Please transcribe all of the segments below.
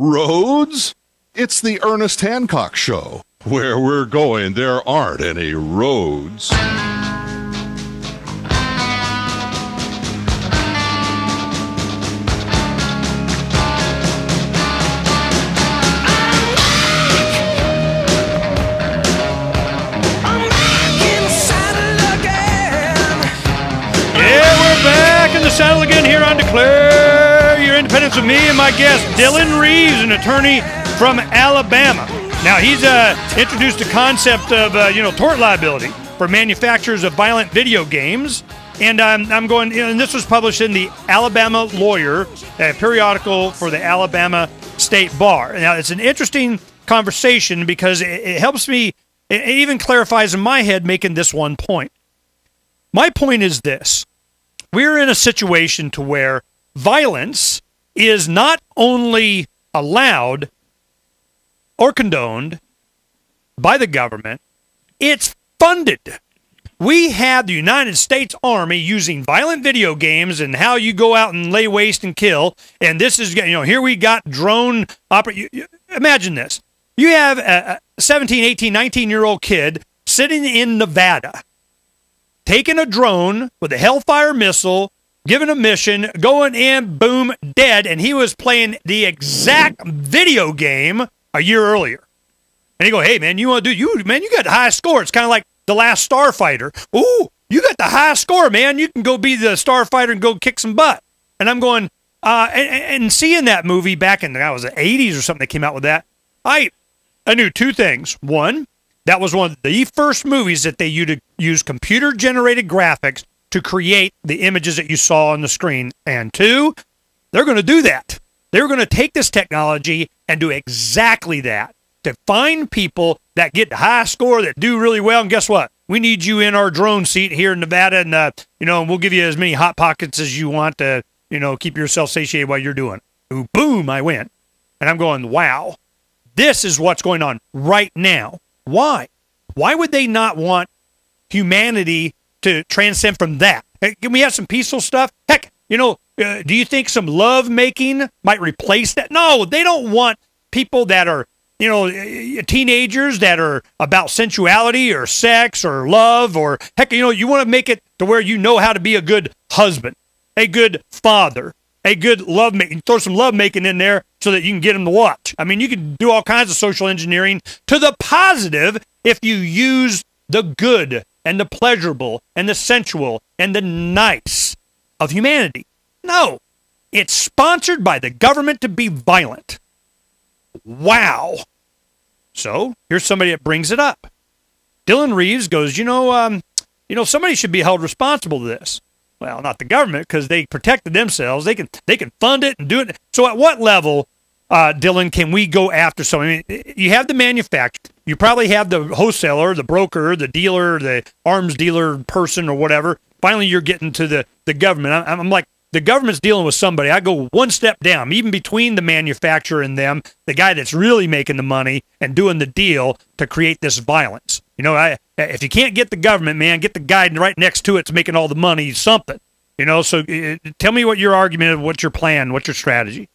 Roads? It's the Ernest Hancock Show. Where we're going, there aren't any roads. Saddle again here on Declare Your Independence with me and my guest, Dylan Reeves, an attorney from Alabama. Now, he's introduced the concept of, tort liability for manufacturers of violent video games. And I'm going, and this was published in the Alabama Lawyer, a periodical for the Alabama State Bar. Now, it's an interesting conversation because it helps me, it even clarifies in my head making this one point. My point is this. We're in a situation to where violence is not only allowed or condoned by the government, it's funded. We have the United States Army using violent video games and how you go out and lay waste and kill. And this is, here we got drone imagine this. You have a 17, 18, 19-year-old kid sitting in Nevada, taking a drone with a Hellfire missile, giving a mission, going in, boom, dead, and he was playing the exact video game a year earlier. And you go, hey, man, you want to you got the highest score. It's kind of like The Last Starfighter. Ooh, you got the highest score, man. You can go be the starfighter and go kick some butt. And I'm going, and seeing that movie back in, the 80s or something that came out with that, I knew two things. One, that was one of the first movies that they used computer-generated graphics to create the images that you saw on the screen. And two, they're going to do that. They're going to take this technology and do exactly that, to find people that get the high score, that do really well. And guess what? We need you in our drone seat here in Nevada, and and we'll give you as many Hot Pockets as you want to, keep yourself satiated while you're doing it. Ooh, boom, I win. And I'm going, wow, this is what's going on right now. Why? Why would they not want humanity to transcend from that? Hey, can we have some peaceful stuff? Heck, do you think some love making might replace that? No, they don't want people that are, teenagers that are about sensuality or sex or love or, heck, you want to make it to where you know how to be a good husband, a good father, a good love making. Throw some love making in there so that you can get them to watch. I mean, you can do all kinds of social engineering to the positive if you use the good and the pleasurable and the sensual and the nice of humanity. No, it's sponsored by the government to be violent. Wow. So here's somebody that brings it up. Dylan Reeves goes, somebody should be held responsible to this. Well, not the government, because they protected themselves. They can fund it and do it. So at what level, Dylan, can we go after somebody? I mean, you have the manufacturer. You probably have the wholesaler, the broker, the dealer, the arms dealer person or whatever. Finally, you're getting to the government. I'm like, the government's dealing with somebody. I go one step down, even between the manufacturer and them, the guy that's really making the money and doing the deal to create this violence. If you can't get the government, man, get the guy right next to it that's making all the money, something. So tell me what your argument is, what's your plan, what's your strategy?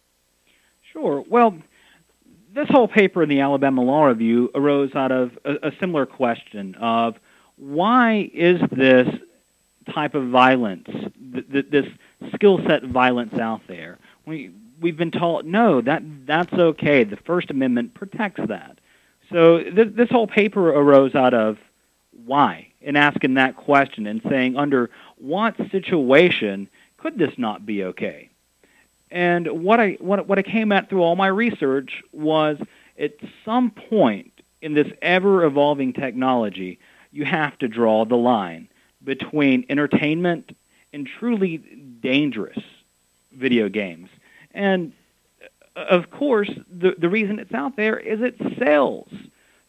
Sure. Well, this whole paper in the Alabama Law Review arose out of a similar question of why is this type of violence, this skill set violence out there? We've been told, no, that's okay. The First Amendment protects that. So this whole paper arose out of why, and asking that question and saying, under what situation could this not be okay? And what I came at through all my research was, at some point in this ever-evolving technology, you have to draw the line between entertainment and truly dangerous video games. And of course, the reason it's out there is it sells.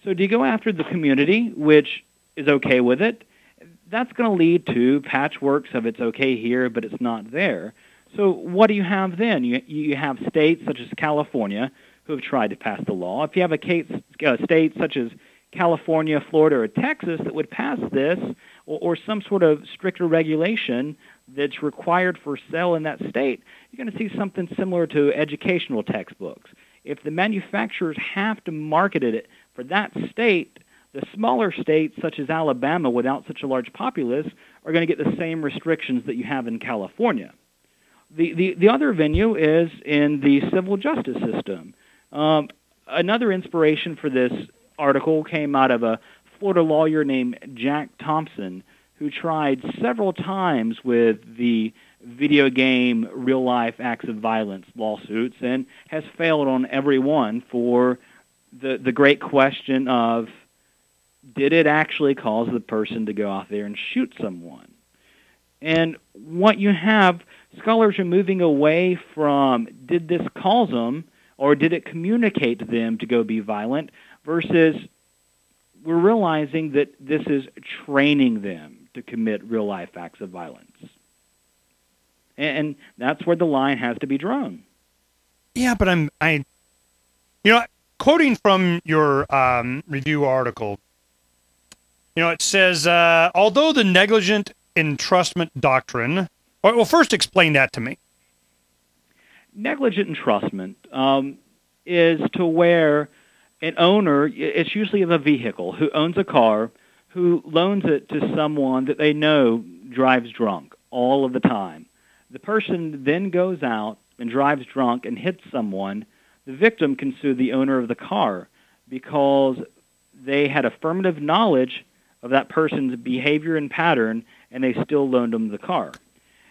So do you go after the community, which is okay with it? That's going to lead to patchworks of it's okay here, but it's not there. So what do you have then? You have states such as California who have tried to pass the law. If you have a state such as California, Florida, or Texas that would pass this, or some sort of stricter regulation that's required for sale in that state, you're going to see something similar to educational textbooks. if the manufacturers have to market it for that state, the smaller states, such as Alabama, without such a large populace, are going to get the same restrictions that you have in California. The other venue is in the civil justice system. Another inspiration for this article came out of a Florida lawyer named Jack Thompson, who tried several times with the video game real-life acts of violence lawsuits and has failed on every one for the great question of, did it actually cause the person to go out there and shoot someone? And what you have, scholars are moving away from, did this cause them, or did it communicate to them to go be violent, versus we're realizing that this is training them to commit real-life acts of violence. And that's where the line has to be drawn. Yeah, but quoting from your review article, it says, although the negligent entrustment doctrine, well, first explain that to me. Negligent entrustment is to where an owner, it's usually of a vehicle, who owns a car, who loans it to someone that they know drives drunk all of the time. The person then goes out and drives drunk and hits someone. The victim can sue the owner of the car because they had affirmative knowledge of that person's behavior and pattern, and they still loaned them the car.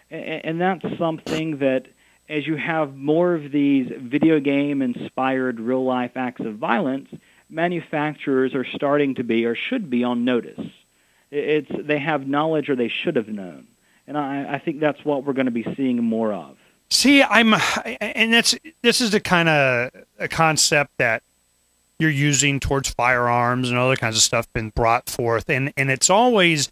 And that's something that, as you have more of these video game-inspired real-life acts of violence, manufacturers are starting to be, or should be, on notice. They have knowledge, or they should have known. And I think that's what we're going to be seeing more of. See, this is the kind of a concept that you're using towards firearms and other kinds of stuff been brought forth, and it's always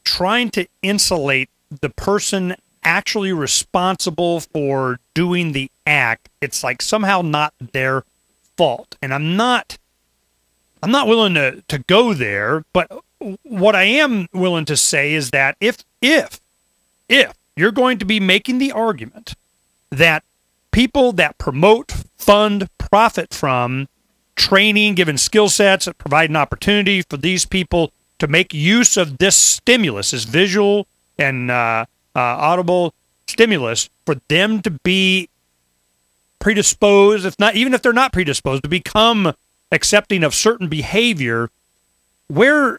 trying to insulate the person actually responsible for doing the act. It's like somehow not their fault, and I'm not willing to go there. But what I am willing to say is that if you're going to be making the argument that people that promote, fund, profit from training, given skill sets, provide an opportunity for these people to make use of this stimulus, this visual and audible stimulus, for them to be predisposed, even if they're not predisposed, to become accepting of certain behavior, where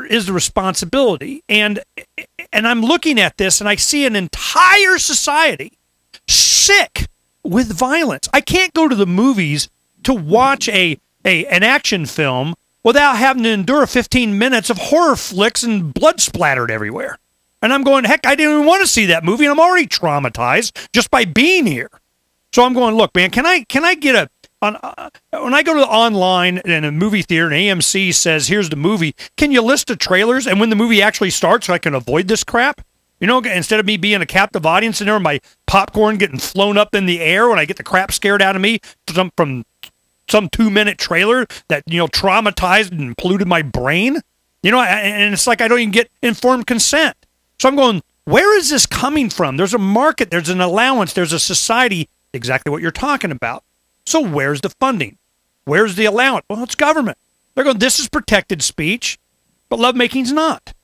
is the responsibility? And I'm looking at this, and I see an entire society sick with violence. I can't go to the movies to watch an action film without having to endure 15 minutes of horror flicks and blood splattered everywhere. And I'm going, heck, I didn't even want to see that movie, and I'm already traumatized just by being here. So I'm going, look, man, can I get when I go to the online in a movie theater and AMC says, here's the movie, can you list the trailers and when the movie actually starts so I can avoid this crap? Instead of me being a captive audience and there, my popcorn getting flown up in the air when I get the crap scared out of me from some 2-minute trailer that, traumatized and polluted my brain. And it's like I don't even get informed consent. So I'm going, where is this coming from? There's a market, there's an allowance, there's a society, exactly what you're talking about. So where's the funding? Where's the allowance? Well, it's government. They're going, this is protected speech, but lovemaking is not.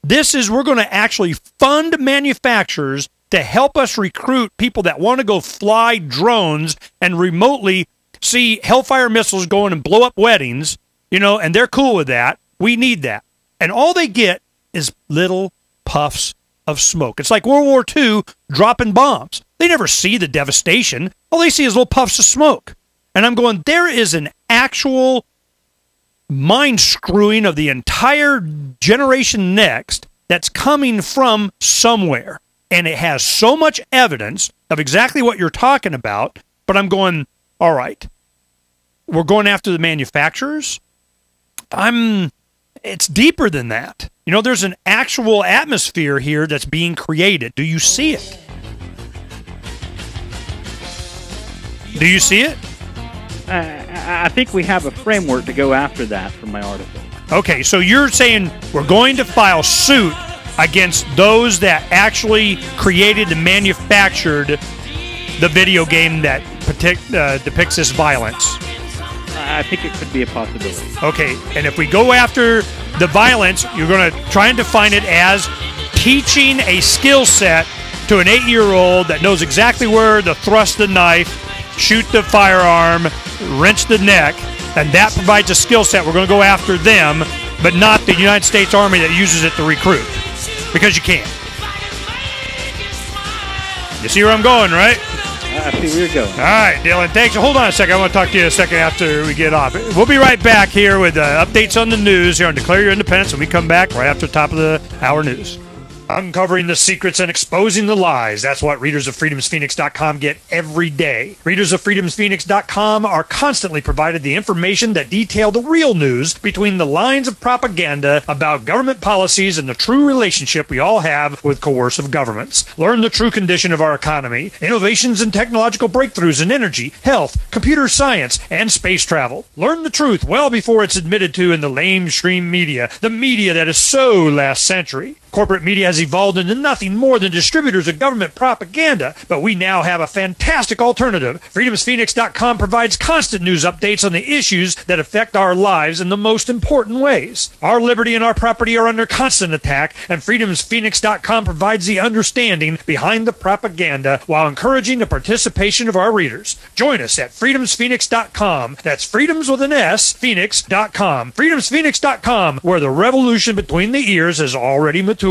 We're going to actually fund manufacturers to help us recruit people that want to go fly drones and remotely see Hellfire missiles go in and blow up weddings, and they're cool with that. We need that. And all they get is little puffs of smoke. It's like World War II dropping bombs. They never see the devastation. All they see is little puffs of smoke. And I'm going, there is an actual mind screwing of the entire generation next that's coming from somewhere. And it has so much evidence of exactly what you're talking about. But I'm going, all right, we're going after the manufacturers. It's deeper than that. There's an actual atmosphere here that's being created. Do you see it? Do you see it? I think we have a framework to go after that from my article. Okay, so you're saying we're going to file suit against those that actually created and manufactured the video game that depicts this violence? I think it could be a possibility. Okay, and if we go after the violence, you're going to try and define it as teaching a skill set to an 8-year-old that knows exactly where to thrust the knife, shoot the firearm, wrench the neck, and that provides a skill set. We're going to go after them, but not the United States Army that uses it to recruit, because you can't. You see where I'm going, right? I see where you're going. All right, Dylan, thanks. Hold on a second. I want to talk to you a second after we get off. We'll be right back here with updates on the news here on Declare Your Independence, and we come back right after the top of the hour news. Uncovering the secrets and exposing the lies. That's what readers of freedomsphoenix.com get every day. Readers of freedomsphoenix.com are constantly provided the information that detail the real news between the lines of propaganda about government policies and the true relationship we all have with coercive governments. Learn the true condition of our economy, innovations and technological breakthroughs in energy, health, computer science, and space travel. Learn the truth well before it's admitted to in the lamestream media, the media that is so last century. Corporate media has evolved into nothing more than distributors of government propaganda, but we now have a fantastic alternative. FreedomsPhoenix.com provides constant news updates on the issues that affect our lives in the most important ways. Our liberty and our property are under constant attack, and FreedomsPhoenix.com provides the understanding behind the propaganda while encouraging the participation of our readers. Join us at FreedomsPhoenix.com. That's freedoms with an S, Phoenix.com. FreedomsPhoenix.com, where the revolution between the ears has already matured.